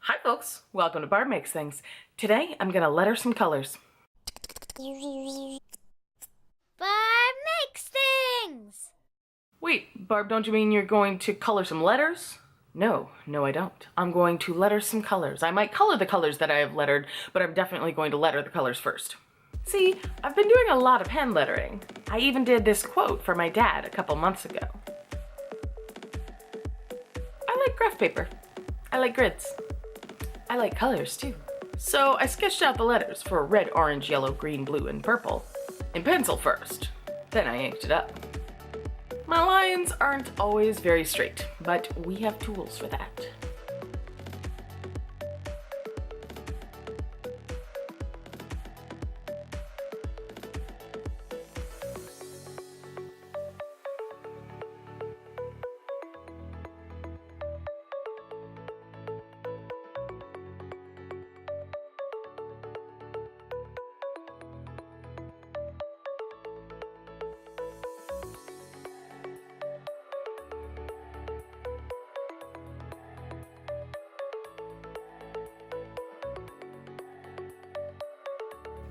Hi folks, welcome to Barb Makes Things. Today I'm gonna letter some colors. Barb Makes Things! Wait, Barb, don't you mean you're going to color some letters? No, I don't. I'm going to letter some colors. I might color the colors that I have lettered, but I'm definitely going to letter the colors first. See, I've been doing a lot of pen lettering. I even did this quote for my dad a couple months ago. I like graph paper. I like grids. I like colors too. So I sketched out the letters for red, orange, yellow, green, blue, and purple in pencil first. Then I inked it up. My lines aren't always very straight, but we have tools for that.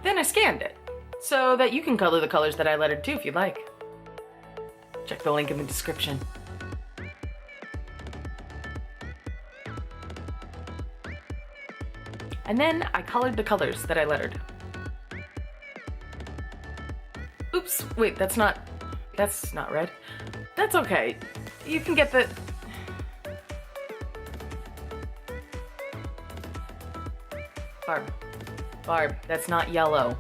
Then I scanned it, so that you can color the colors that I lettered too if you'd like. Check the link in the description. And then I colored the colors that I lettered. Oops, wait, that's not red. That's okay. You can get the... Barb, that's not yellow.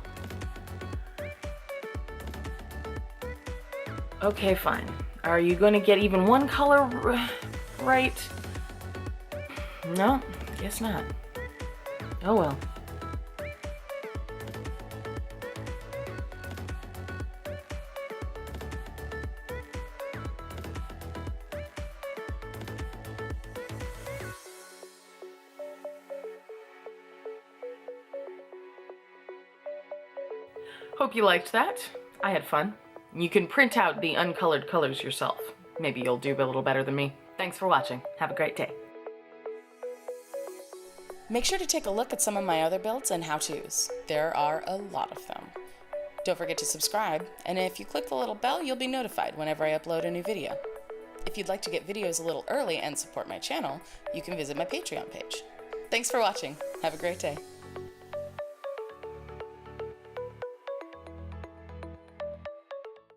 Okay, fine. Are you going to get even one color right? No, guess not. Oh well. Hope you liked that. I had fun. You can print out the uncolored colors yourself. Maybe you'll do a little better than me. Thanks for watching. Have a great day. Make sure to take a look at some of my other builds and how-tos. There are a lot of them. Don't forget to subscribe, and if you click the little bell, you'll be notified whenever I upload a new video. If you'd like to get videos a little early and support my channel, you can visit my Patreon page. Thanks for watching. Have a great day.